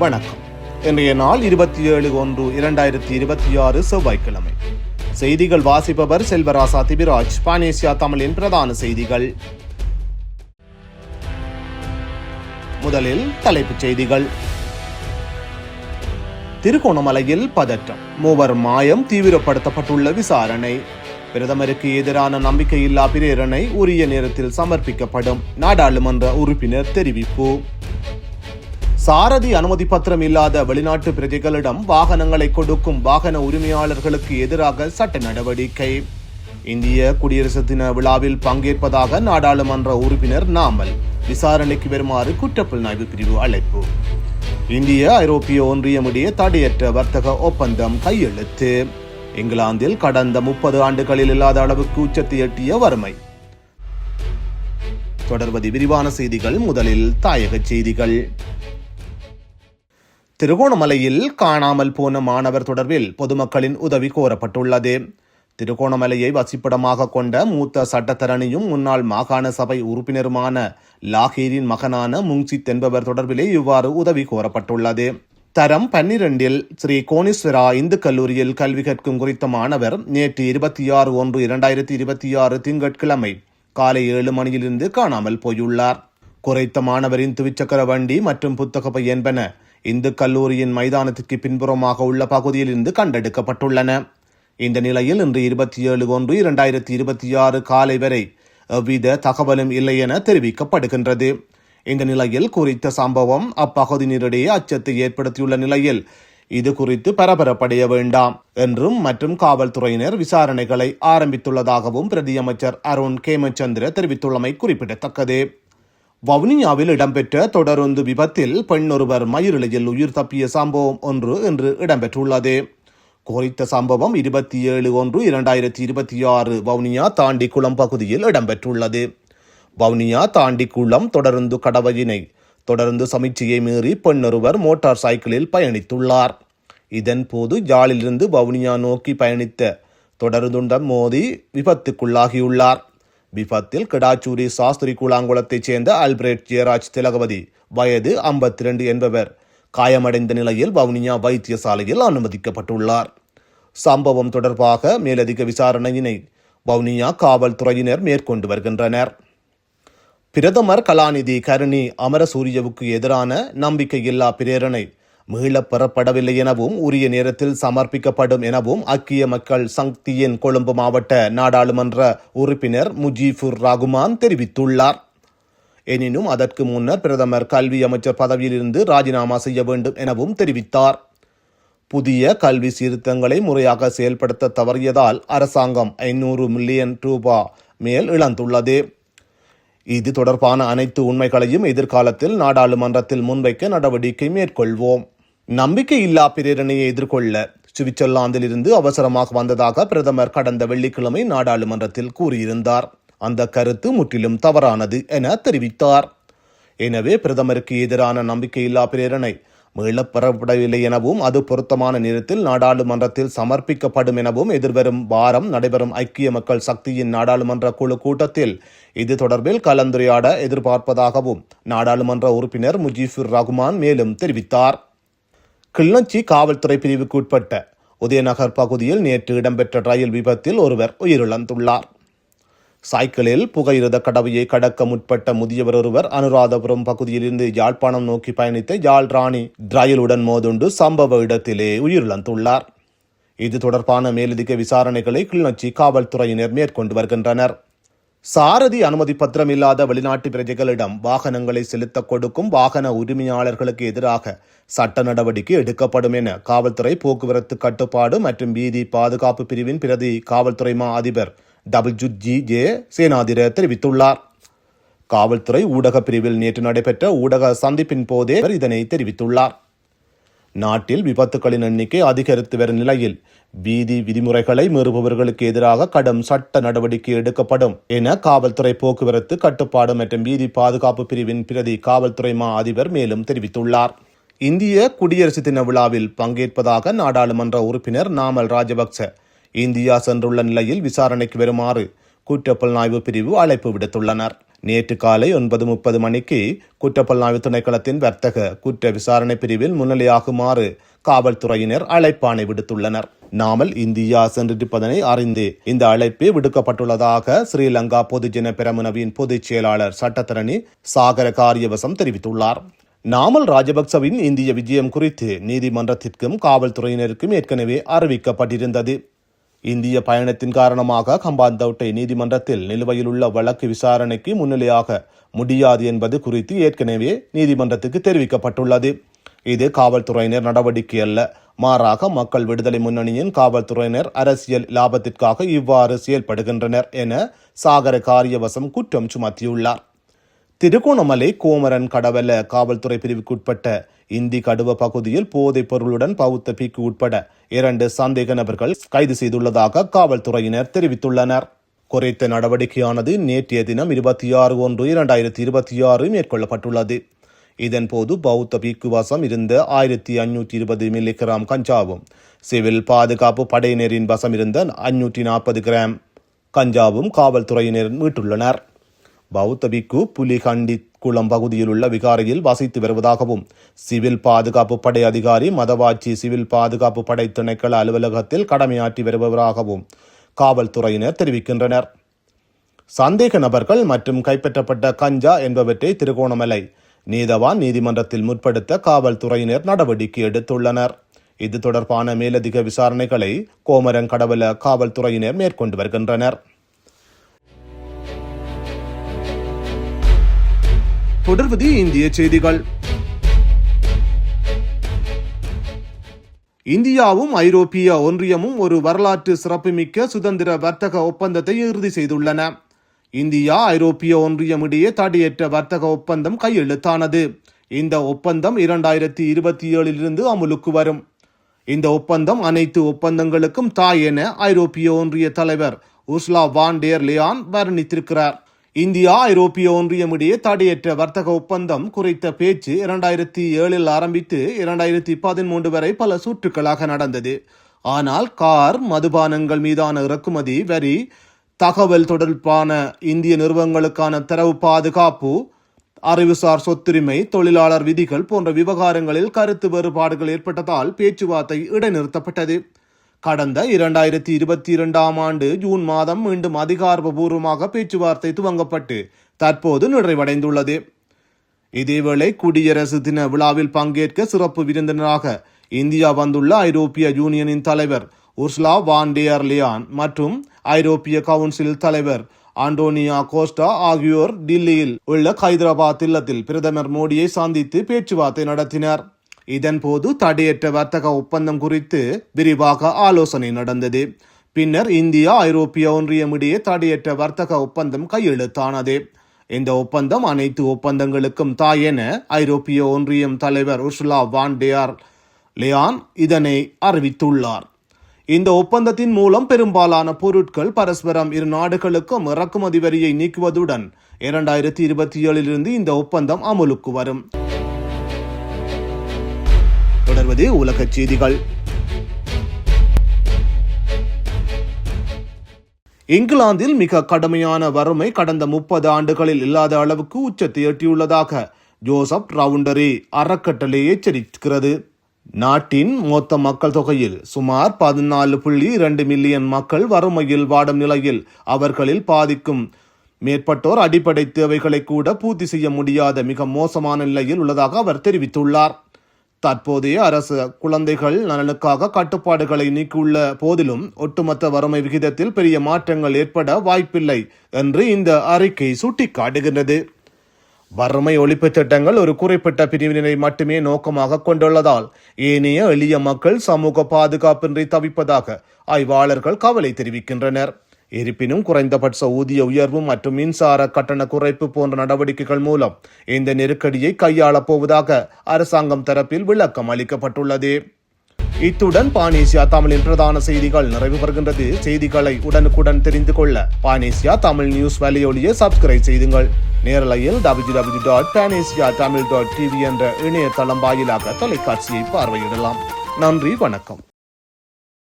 வணக்கம். இன்றைய நாள் 27/1/2026 செவ்வாய்க்கிழமை. செய்திகள் வாசிப்பவர் செல்வராசா திபிராஜ். பானேசியா தமிழின் பிரதான செய்திகள். முதலில் தலைப்புச் செய்திகள். திருகோணமலையில் பதற்றம், 3 மாயம் தீவிரப்படுத்தப்பட்டுள்ள விசாரணை. பிரதமருக்கு எதிரான நம்பிக்கையில்லா பிரேரணை உரிய நேரத்தில் சமர்ப்பிக்கப்படும், நாடாளுமன்ற உறுப்பினர் தெரிவிப்பு. சாரதி அனுமதி பத்திரம் இல்லாத வெளிநாட்டு பிரஜைகளிடம் வாகனங்களை கொடுக்கும் வாகன உரிமையாளர்களுக்கு எதிராக சட்ட நடவடிக்கை. இந்திய குடியரசு தின விழாவில் பங்கேற்பதாக நாடாளுமன்ற உறுப்பினர் நாமல் விசாரணைக்கு வருமாறு குற்றப்புலனாய்வு பிரிவு அழைப்பு. இந்திய ஐரோப்பிய ஒன்றியம் இடையே தடையற்ற வர்த்தக ஒப்பந்தம் கையெழுத்து. இங்கிலாந்தில் கடந்த 30 ஆண்டுகளில் இல்லாத அளவுக்கு உச்சத்தை எட்டிய வறுமை. தொடர்வது விரிவான செய்திகள். முதலில் தாயக செய்திகள். திருகோணமலையில் காணாமல் போன மாணவர் தொடர்பில் பொதுமக்களின் உதவி கோரப்பட்டுள்ளது. திருகோணமலையை வசிப்பிடமாக கொண்ட மூத்த சட்டத்தரணியும் முன்னாள் மாகாண சபை உறுப்பினருமான லாகேரின் மகனான முங்சித் என்பவர் தொடர்பிலே இவ்வாறு உதவி கோரப்பட்டுள்ளது. தரம் 12 ஸ்ரீ கோணீஸ்வரா இந்து கல்லூரியில் கல்வி கற்கும் குறித்த மாணவர் நேற்று 26/1/2026 திங்கட்கிழமை காலை 7 மணியிலிருந்து காணாமல் போயுள்ளார். குறைத்த மாணவரின் துவிச்சக்கர வண்டி மற்றும் புத்தக என்பன இந்து கல்லூரியின் மைதானத்திற்கு பின்புறமாக உள்ள பகுதியில் இருந்து கண்டெடுக்கப்பட்டுள்ளன. இந்த நிலையில் இன்று 27/1/2026 காலை வரை எவ்வித தகவலும் இல்லை என தெரிவிக்கப்படுகின்றது. இந்த நிலையில் குறித்த சம்பவம் அப்பகுதியினரிடையே அச்சத்தை ஏற்படுத்தியுள்ள நிலையில் இது குறித்து பரபரப்படைய வேண்டாம் என்றும் மற்றும் காவல்துறையினர் விசாரணைகளை ஆரம்பித்துள்ளதாகவும் பிரதியமைச்சர் அருண் கேமச்சந்திர தெரிவித்துள்ளமை குறிப்பிடத்தக்கது. வவுனியாவில் இடம்பெற்ற தொடருந்து விபத்தில் பெண்ணொருவர் மயிரிழையில் உயிர் தப்பிய சம்பவம் ஒன்று இன்று இடம்பெற்றுள்ளது. குறித்த சம்பவம் 27/1/2026 வவுனியா தாண்டிக்குளம் பகுதியில் இடம்பெற்றுள்ளது. வவுனியா தாண்டிக்குளம் தொடருந்து கடவையினை தொடர்ந்து சமீட்சையை மீறி பெண்ணொருவர் மோட்டார் சைக்கிளில் பயணித்துள்ளார். இதன் போது யாழிலிருந்து வவுனியா நோக்கி பயணித்த தொடருந்துடன் மோதி விபத்துக்குள்ளாகியுள்ளார். விபத்தில் கிடாச்சூரி சாஸ்திரி கூழாங்குளத்தைச் சேர்ந்த அல்பிரேட் ஜெயராஜ் திலகவதி வயது 52 என்பவர் காயமடைந்த நிலையில் வவுனியா வைத்தியசாலையில் அனுமதிக்கப்பட்டுள்ளார். சம்பவம் தொடர்பாக மேலதிக விசாரணையினை வவுனியா காவல்துறையினர் மேற்கொண்டு வருகின்றனர். பிரதமர் கலாநிதி கருணி அமரசூரியவுக்கு எதிரான நம்பிக்கையில்லா பிரேரணை மீளப் பெறப்படவில்லை எனவும் உரிய நேரத்தில் சமர்ப்பிக்கப்படும் எனவும் ஐக்கிய மக்கள் சக்தியின் கொழும்பு மாவட்ட நாடாளுமன்ற உறுப்பினர் முஜீபுர் ரகுமான் தெரிவித்துள்ளார். எனினும் அதற்கு முன்னர் பிரதமர் கல்வி அமைச்சர் பதவியிலிருந்து ராஜினாமா செய்ய வேண்டும் எனவும் தெரிவித்தார். புதிய கல்வி சீர்திருத்தங்களை முறையாக செயல்படுத்த தவறியதால் அரசாங்கம் 500 மில்லியன் ரூபாய் மேல் இழந்துள்ளது. இது தொடர்பான அனைத்து உண்மைகளையும் எதிர்காலத்தில் நாடாளுமன்றத்தில் முன்வைக்க நடவடிக்கை மேற்கொள்வோம். நம்பிக்கையில்லா பிரேரணையை எதிர்கொள்ள சுவிட்சர்லாந்தில் இருந்து அவசரமாக வந்ததாக பிரதமர் கடந்த வெள்ளிக்கிழமை நாடாளுமன்றத்தில் கூறியிருந்தார். அந்த கருத்து முற்றிலும் தவறானது என தெரிவித்தார். எனவே பிரதமருக்கு எதிரான நம்பிக்கையில்லா பிரேரணை மீளப் பெறப்படவில்லை எனவும் அது பொருத்தமான நேரத்தில் நாடாளுமன்றத்தில் சமர்ப்பிக்கப்படும் எனவும் எதிர்வரும் வாரம் நடைபெறும் ஐக்கிய மக்கள் சக்தியின் நாடாளுமன்ற குழு கூட்டத்தில் இது தொடர்பில் கலந்துரையாட எதிர்பார்ப்பதாகவும் நாடாளுமன்ற உறுப்பினர் முஜீபுர் ரகுமான் மேலும் தெரிவித்தார். கிளிநொச்சி காவல்துறை பிரிவுக்கு உட்பட்ட உதயநகர் பகுதியில் நேற்று இடம்பெற்ற ரயில் விபத்தில் ஒருவர் உயிரிழந்துள்ளார். சைக்கிளில் புகையிரத கடவையை கடக்க முற்பட்ட முதியவர் ஒருவர் அனுராதபுரம் பகுதியிலிருந்து யாழ்ப்பாணம் நோக்கி பயணித்த யாழ் ராணி ரயிலுடன் மோதுண்டு சம்பவ இடத்திலே உயிரிழந்துள்ளார். இது தொடர்பான மேலதிக விசாரணைகளை கிளிநொச்சி காவல்துறையினர் மேற்கொண்டு வருகின்றனர். சாரதி அனுமதி பத்திரம் இல்லாத வெளிநாட்டு பிரஜைகளிடம் வாகனங்களை செலுத்த கொடுக்கும் வாகன உரிமையாளர்களுக்கு எதிராக சட்ட நடவடிக்கை எடுக்கப்படும் என காவல்துறை போக்குவரத்து கட்டுப்பாடு மற்றும் வீதி பாதுகாப்பு பிரிவின் பிரதி காவல்துறை மா அதிபர் WG சேனாதிர தெரிவித்துள்ளார். காவல்துறை ஊடக பிரிவில் நேற்று நடைபெற்ற ஊடக சந்திப்பின் போதே இதனை தெரிவித்துள்ளார். நாட்டில் விபத்துகளின் எண்ணிக்கை அதிகரித்து வரும் நிலையில் வீதி விதிமுறைகளை மீறுபவர்களுக்கு எதிராக கடும் சட்ட நடவடிக்கை எடுக்கப்படும் என காவல்துறை போக்குவரத்து கட்டுப்பாடு மற்றும் வீதி பாதுகாப்பு பிரிவின் பிரதி காவல்துறை மா அதிபர் மேலும் தெரிவித்துள்ளார். இந்திய குடியரசு தின விழாவில் பங்கேற்பதாக நாடாளுமன்ற உறுப்பினர் நாமல் ராஜபக்ச இந்தியா சென்றுள்ள நிலையில் விசாரணைக்கு வருமாறு குற்றப்புலனாய்வு பிரிவு அழைப்பு விடுத்துள்ளனர். நேற்று காலை 9:30 மணிக்கு குற்றப்புலனாய்வு திணைக்களத்தின் வர்த்தக குற்ற விசாரணை பிரிவில் முன்னிலையாகுமாறு காவல்துறையினர் அழைப்பாணை விடுத்துள்ளனர். நாமல் இந்தியா சென்றிருப்பதனை அறிந்து இந்த அழைப்பு விடுக்கப்பட்டுள்ளதாக ஸ்ரீலங்கா பொதுஜன பெரமுனவின் பொதுச் செயலாளர் சட்டத்தரணி சாகர காரியவசம் தெரிவித்துள்ளார். நாமல் ராஜபக்சவின் இந்திய விஜயம் குறித்து நீதிமன்றத்திற்கும் காவல்துறையினருக்கும் ஏற்கனவே அறிவிக்கப்பட்டிருந்தது. இந்திய பயணத்தின் காரணமாக ஹம்பாந்தோட்டை நீதிமன்றத்தில் நிலுவையில் உள்ள வழக்கு விசாரணைக்கு முன்னிலையாக முடியாது என்பது குறித்து ஏற்கனவே நீதிமன்றத்துக்கு தெரிவிக்கப்பட்டுள்ளது. இது காவல்துறையினர் நடவடிக்கை அல்ல, மாறாக மக்கள் விடுதலை முன்னணியின் காவல்துறையினர் அரசியல் லாபத்திற்காக இவ்வாறு செயல்படுகின்றனர் என சாகர காரியவசம் குற்றம் சுமத்தியுள்ளார். திருகோணமலை கோமரன் கடவல காவல்துறை பிரிவுக்குட்பட்ட இந்தி கடுவ பகுதியில் போதைப் பொருளுடன் பௌத்த பிக்கு உட்பட 2 சந்தேக நபர்கள் கைது செய்துள்ளதாக காவல்துறையினர் தெரிவித்துள்ளனர். குறித்த நடவடிக்கையானது நேற்றைய தினம் 26/1/2026 மேற்கொள்ளப்பட்டுள்ளது. இதன்போது பௌத்த பிக்கு வசம் இருந்த 1520 மில்லிகிராம் கஞ்சாவும் சிவில் பாதுகாப்பு படையினரின் வசம் இருந்த 540 கிராம் கஞ்சாவும் காவல்துறையினர் மீட்டுள்ளனர். பௌத்த பிக்கு புலிகண்டி குளம் பகுதியில் உள்ள விகாரையில் வசித்து வருவதாகவும் சிவில் பாதுகாப்பு படை அதிகாரி மதவாச்சி சிவில் பாதுகாப்பு படை திணைக்கள அலுவலகத்தில் கடமையாற்றி வருபவராகவும் காவல்துறையினர் தெரிவிக்கின்றனர். சந்தேக நபர்கள் மற்றும் கைப்பற்றப்பட்ட கஞ்சா என்பவற்றை திருகோணமலை நீதவான் நீதிமன்றத்தில் முற்படுத்த காவல்துறையினர் நடவடிக்கை எடுத்துள்ளனர். இது தொடர்பான மேலதிக விசாரணைகளை கோமரங்கடவல காவல்துறையினர் மேற்கொண்டு வருகின்றனர். தொடர்வது இந்திய செய்திகள். இந்தியாவும் ஐரோப்பிய ஒன்றியமும் ஒரு வரலாற்று சிறப்புமிக்க சுதந்திர வர்த்தக ஒப்பந்தத்தை இறுதி செய்துள்ளன. இந்தியா ஐரோப்பிய ஒன்றியம் இடையே தடையற்ற வர்த்தக ஒப்பந்தம் கையெழுத்தானது. இந்த ஒப்பந்தம் 2027 அமுலுக்கு வரும். இந்த ஒப்பந்தம் அனைத்து ஒப்பந்தங்களுக்கும் தாய் என ஐரோப்பிய ஒன்றிய தலைவர் உர்சுலா வான் டெர் லியான் வர்ணித்திருக்கிறார். இந்தியா ஐரோப்பிய ஒன்றியம் இடையே தடையற்ற வர்த்தக ஒப்பந்தம் குறித்த பேச்சு 2007 ஆரம்பித்து 2013 வரை பல சுற்றுக்களாக நடந்தது. ஆனால் கார், மதுபானங்கள் மீதான இறக்குமதி வரி, தகவல் தொடர்பான இந்திய நிறுவனங்களுக்கான தரவு பாதுகாப்பு, அறிவுசார் சொத்துரிமை, தொழிலாளர் விதிகள் போன்ற விவகாரங்களில் கருத்து வேறுபாடுகள் ஏற்பட்டதால் பேச்சுவார்த்தை இடைநிறுத்தப்பட்டது. கடந்த 2022 ஜூன் மாதம் மீண்டும் அதிகாரப்பூர்வமாக பேச்சுவார்த்தை துவங்கப்பட்டு தற்போது நிறைவடைந்துள்ளது. இதேவேளை குடியரசு தின விழாவில் பங்கேற்க சிறப்பு விருந்தினராக இந்தியா வந்துள்ள ஐரோப்பிய யூனியனின் தலைவர் உர்சுலா வான் டெர் லியான் மற்றும் ஐரோப்பிய கவுன்சில் தலைவர் ஆண்டோனியா கோஸ்டா ஆகியோர் டில்லியில் உள்ள ஹைதராபாத் இல்லத்தில் பிரதமர் மோடியை சந்தித்து பேச்சுவார்த்தை நடத்தினர். இதன்போது தடையற்ற வர்த்தக ஒப்பந்தம் குறித்து விரிவாக ஆலோசனை நடந்தது. பின்னர் இந்தியா ஐரோப்பிய ஒன்றியம் இடையே தடையற்ற வர்த்தக ஒப்பந்தம் கையெழுத்தானது. இந்த ஒப்பந்தம் அனைத்து ஒப்பந்தங்களுக்கும் தாய் என ஐரோப்பிய ஒன்றியம் தலைவர் உர்சுலா வான் டெர் லியான் இதனை அறிவித்துள்ளார். இந்த ஒப்பந்தத்தின் மூலம் பெரும்பாலான பொருட்கள் பரஸ்பரம் இரு நாடுகளுக்கும் இறக்குமதி வரியை நீக்குவதுடன் 2027 இந்த ஒப்பந்தம் அமலுக்கு வரும். தொடர்வது உலக செய்திகள். இங்கிலாந்தில் மிக கடுமையான வறுமை கடந்த 30 ஆண்டுகளில் இல்லாத அளவுக்கு உச்சத்தை எட்டியுள்ளதாக ஜோசப் ரவுண்டரி அறக்கட்டளை எச்சரிக்கிறது. நாட்டின் மொத்த மக்கள் தொகையில் சுமார் 14.2 மில்லியன் மக்கள் வறுமையில் வாடும் நிலையில் அவர்களில் பாதிக்கும் மேற்பட்டோர் அடிப்படை தேவைகளை கூட பூர்த்தி செய்ய முடியாத மிக மோசமான நிலையில் உள்ளதாக அவர் தெரிவித்துள்ளார். தற்போதைய அரசு குழந்தைகள் நலனுக்காக கட்டுப்பாடுகளை நீக்கியுள்ள போதிலும் ஒட்டுமொத்த வறுமை விகிதத்தில் பெரிய மாற்றங்கள் ஏற்பட வாய்ப்பில்லை என்று இந்த அறிக்கை சுட்டிக்காட்டுகிறது. வறுமை ஒழிப்பு திட்டங்கள் ஒரு குறிப்பிட்ட பிரிவினரை மட்டுமே நோக்கமாக கொண்டுள்ளதால் ஏனைய எளிய மக்கள் சமூக பாதுகாப்பின்றி தவிப்பதாக ஆய்வாளர்கள் கவலை தெரிவிக்கின்றனர். இருப்பினும் குறைந்தபட்ச ஊதிய உயர்வு மற்றும் மின்சார கட்டண குறைப்பு போன்ற நடவடிக்கைகள் மூலம் இந்த நெருக்கடியை கையாளப் போவதாக அரசாங்கம் தரப்பில் விளக்கம் அளிக்கப்பட்டுள்ளது. இத்துடன் பானேசியா தமிழின் பிரதான செய்திகள் நிறைவு பெறுகின்றது. செய்திகளை உடனுக்குடன் தெரிந்து கொள்ள பானேசியா தமிழ் நியூஸ் வலையொலியை சப்ஸ்கிரைப் செய்துங்கள். நேரலையில் www.panasiatamil.tv என்ற இணையதளம் வாயிலாக தொலைக்காட்சியை பார்வையிடலாம். நன்றி, வணக்கம்.